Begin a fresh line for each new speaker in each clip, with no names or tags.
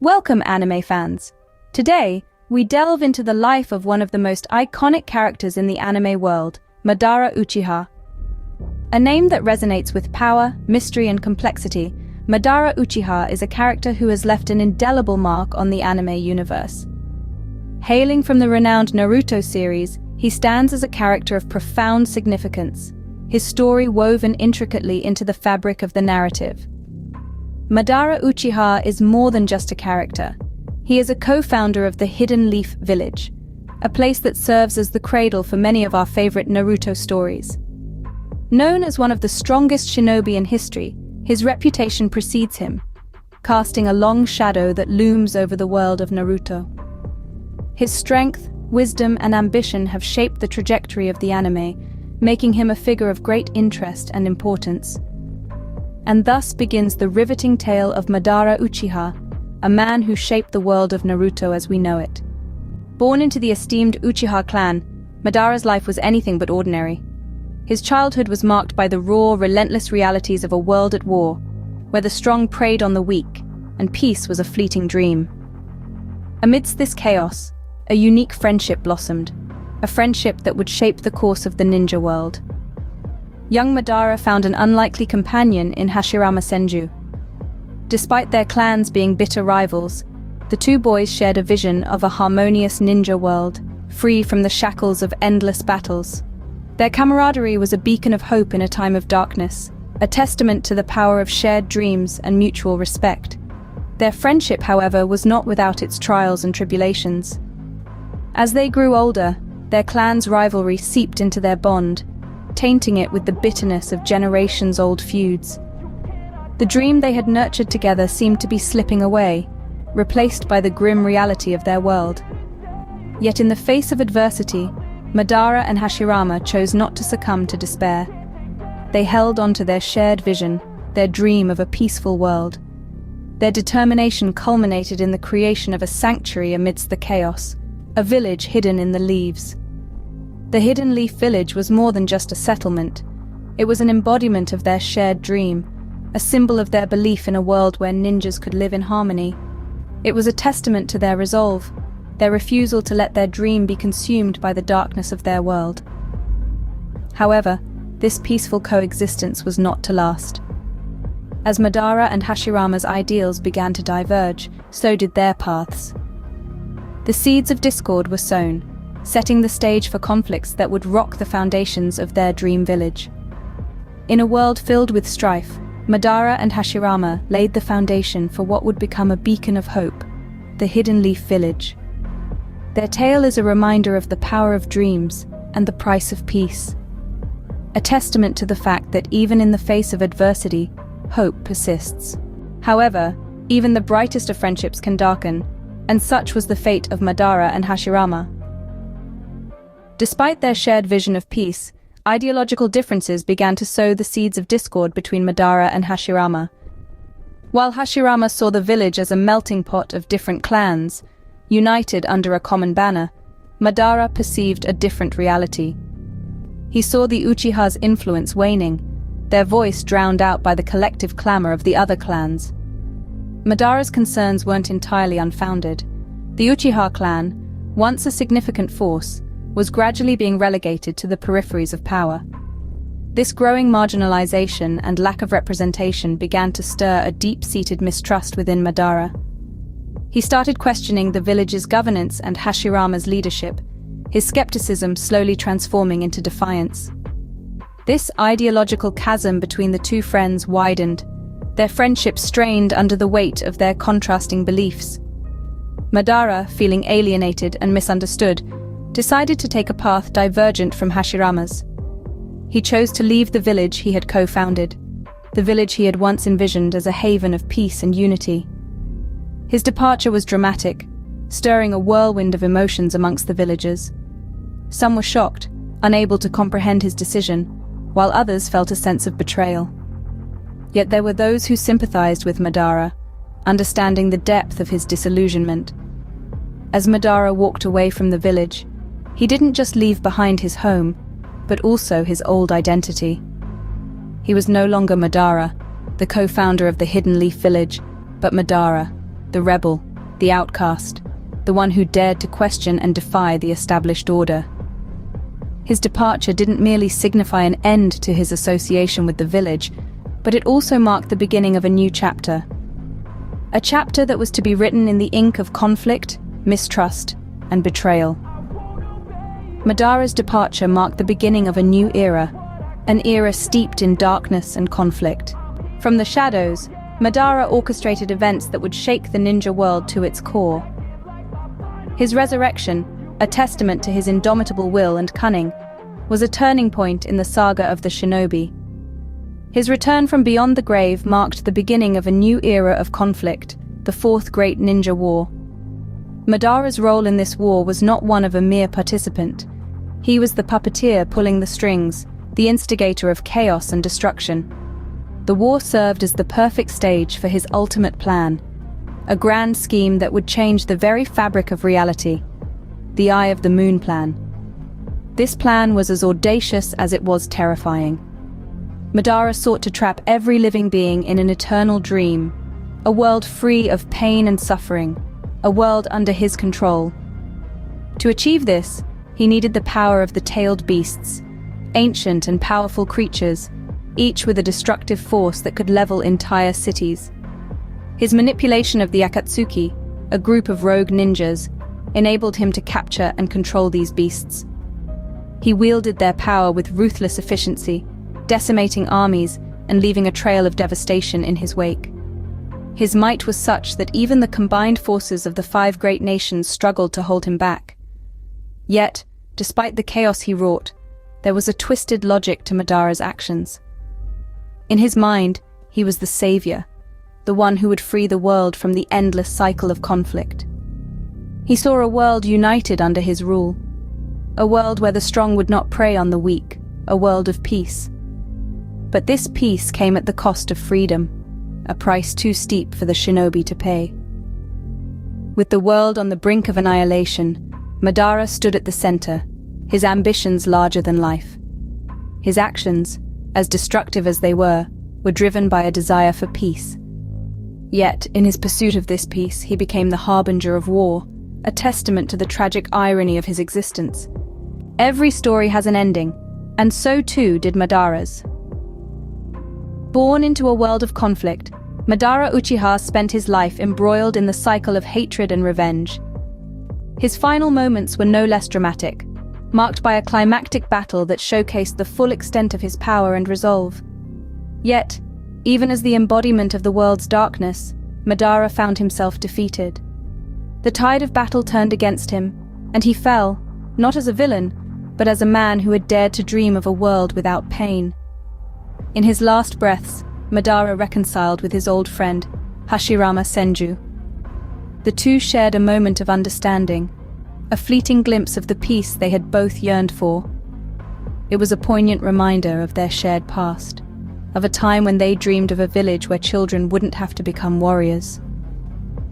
Welcome, anime fans! Today, we delve into the life of one of the most iconic characters in the anime world, Madara Uchiha. A name that resonates with power, mystery, and complexity, Madara Uchiha is a character who has left an indelible mark on the anime universe. Hailing from the renowned Naruto series, he stands as a character of profound significance, his story woven intricately into the fabric of the narrative. Madara Uchiha is more than just a character. He is a co-founder of the Hidden Leaf Village, a place that serves as the cradle for many of our favorite Naruto stories. Known as one of the strongest shinobi in history, his reputation precedes him, casting a long shadow that looms over the world of Naruto. His strength, wisdom, and ambition have shaped the trajectory of the anime, making him a figure of great interest and importance. And thus begins the riveting tale of Madara Uchiha, a man who shaped the world of Naruto as we know it. Born into the esteemed Uchiha clan, Madara's life was anything but ordinary. His childhood was marked by the raw, relentless realities of a world at war, where the strong preyed on the weak, and peace was a fleeting dream. Amidst this chaos, a unique friendship blossomed, a friendship that would shape the course of the ninja world. Young Madara found an unlikely companion in Hashirama Senju. Despite their clans being bitter rivals, the two boys shared a vision of a harmonious ninja world, free from the shackles of endless battles. Their camaraderie was a beacon of hope in a time of darkness, a testament to the power of shared dreams and mutual respect. Their friendship, however, was not without its trials and tribulations. As they grew older, their clan's rivalry seeped into their bond, tainting it with the bitterness of generations-old feuds. The dream they had nurtured together seemed to be slipping away, replaced by the grim reality of their world. Yet in the face of adversity, Madara and Hashirama chose not to succumb to despair. They held on to their shared vision, their dream of a peaceful world. Their determination culminated in the creation of a sanctuary amidst the chaos, a village hidden in the leaves. The Hidden Leaf Village was more than just a settlement. It was an embodiment of their shared dream, a symbol of their belief in a world where ninjas could live in harmony. It was a testament to their resolve, their refusal to let their dream be consumed by the darkness of their world. However, this peaceful coexistence was not to last. As Madara and Hashirama's ideals began to diverge, so did their paths. The seeds of discord were sown, setting the stage for conflicts that would rock the foundations of their dream village. In a world filled with strife, Madara and Hashirama laid the foundation for what would become a beacon of hope, the Hidden Leaf Village. Their tale is a reminder of the power of dreams and the price of peace, a testament to the fact that even in the face of adversity, hope persists. However, even the brightest of friendships can darken, and such was the fate of Madara and Hashirama. Despite their shared vision of peace, ideological differences began to sow the seeds of discord between Madara and Hashirama. While Hashirama saw the village as a melting pot of different clans, united under a common banner, Madara perceived a different reality. He saw the Uchiha's influence waning, their voice drowned out by the collective clamor of the other clans. Madara's concerns weren't entirely unfounded. The Uchiha clan, once a significant force, was gradually being relegated to the peripheries of power. This growing marginalization and lack of representation began to stir a deep-seated mistrust within Madara. He started questioning the village's governance and Hashirama's leadership, his skepticism slowly transforming into defiance. This ideological chasm between the two friends widened, their friendship strained under the weight of their contrasting beliefs. Madara, feeling alienated and misunderstood, decided to take a path divergent from Hashirama's. He chose to leave the village he had co-founded, the village he had once envisioned as a haven of peace and unity. His departure was dramatic, stirring a whirlwind of emotions amongst the villagers. Some were shocked, unable to comprehend his decision, while others felt a sense of betrayal. Yet there were those who sympathized with Madara, understanding the depth of his disillusionment. As Madara walked away from the village, he didn't just leave behind his home, but also his old identity. He was no longer Madara, the co-founder of the Hidden Leaf Village, but Madara, the rebel, the outcast, the one who dared to question and defy the established order. His departure didn't merely signify an end to his association with the village, but it also marked the beginning of a new chapter. A chapter that was to be written in the ink of conflict, mistrust, and betrayal. Madara's departure marked the beginning of a new era, an era steeped in darkness and conflict. From the shadows, Madara orchestrated events that would shake the ninja world to its core. His resurrection, a testament to his indomitable will and cunning, was a turning point in the saga of the shinobi. His return from beyond the grave marked the beginning of a new era of conflict, the Fourth Great Ninja War. Madara's role in this war was not one of a mere participant. He was the puppeteer pulling the strings, the instigator of chaos and destruction. The war served as the perfect stage for his ultimate plan, a grand scheme that would change the very fabric of reality, the Eye of the Moon plan. This plan was as audacious as it was terrifying. Madara sought to trap every living being in an eternal dream, a world free of pain and suffering, a world under his control. To achieve this, he needed the power of the tailed beasts, ancient and powerful creatures, each with a destructive force that could level entire cities. His manipulation of the Akatsuki, a group of rogue ninjas, enabled him to capture and control these beasts. He wielded their power with ruthless efficiency, decimating armies and leaving a trail of devastation in his wake. His might was such that even the combined forces of the five great nations struggled to hold him back. Yet, despite the chaos he wrought, there was a twisted logic to Madara's actions. In his mind, he was the savior, the one who would free the world from the endless cycle of conflict. He saw a world united under his rule, a world where the strong would not prey on the weak, a world of peace. But this peace came at the cost of freedom, a price too steep for the shinobi to pay. With the world on the brink of annihilation, Madara stood at the center, his ambitions larger than life. His actions, as destructive as they were driven by a desire for peace. Yet, in his pursuit of this peace, he became the harbinger of war, a testament to the tragic irony of his existence. Every story has an ending, and so too did Madara's. Born into a world of conflict, Madara Uchiha spent his life embroiled in the cycle of hatred and revenge. His final moments were no less dramatic, marked by a climactic battle that showcased the full extent of his power and resolve. Yet, even as the embodiment of the world's darkness, Madara found himself defeated. The tide of battle turned against him, and he fell, not as a villain, but as a man who had dared to dream of a world without pain. In his last breaths, Madara reconciled with his old friend, Hashirama Senju. The two shared a moment of understanding, a fleeting glimpse of the peace they had both yearned for. It was a poignant reminder of their shared past, of a time when they dreamed of a village where children wouldn't have to become warriors.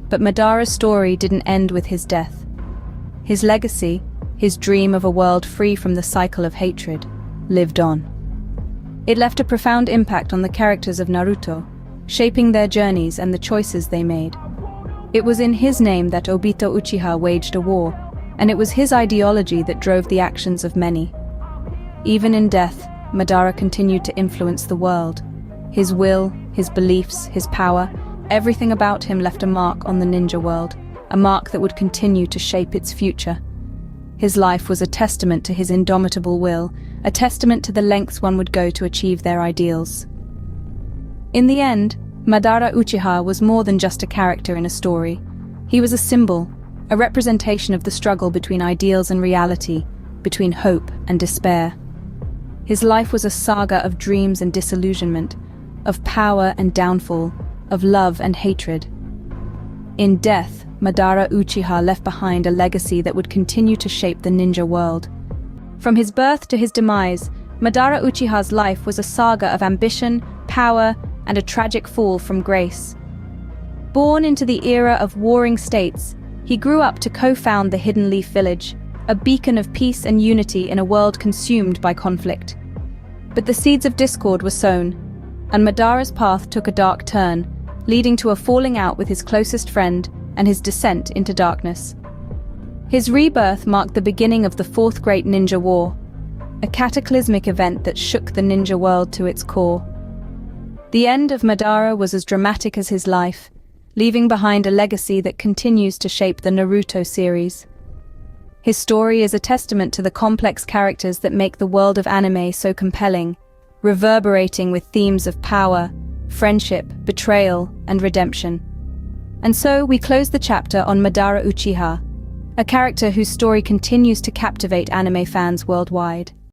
But Madara's story didn't end with his death. His legacy, his dream of a world free from the cycle of hatred, lived on. It left a profound impact on the characters of Naruto, shaping their journeys and the choices they made. It was in his name that Obito Uchiha waged a war, and it was his ideology that drove the actions of many. Even in death, Madara continued to influence the world. His will, his beliefs, his power, everything about him left a mark on the ninja world, a mark that would continue to shape its future. His life was a testament to his indomitable will, a testament to the lengths one would go to achieve their ideals. In the end, Madara Uchiha was more than just a character in a story. He was a symbol, a representation of the struggle between ideals and reality, between hope and despair. His life was a saga of dreams and disillusionment, of power and downfall, of love and hatred. In death, Madara Uchiha left behind a legacy that would continue to shape the ninja world. From his birth to his demise, Madara Uchiha's life was a saga of ambition, power, and a tragic fall from grace. Born into the era of warring states, he grew up to co-found the Hidden Leaf Village, a beacon of peace and unity in a world consumed by conflict. But the seeds of discord were sown, and Madara's path took a dark turn, leading to a falling out with his closest friend, and his descent into darkness. His rebirth marked the beginning of the Fourth Great Ninja War, a cataclysmic event that shook the ninja world to its core. The end of Madara was as dramatic as his life, leaving behind a legacy that continues to shape the Naruto series. His story is a testament to the complex characters that make the world of anime so compelling, reverberating with themes of power, friendship, betrayal, and redemption. And so we close the chapter on Madara Uchiha, a character whose story continues to captivate anime fans worldwide.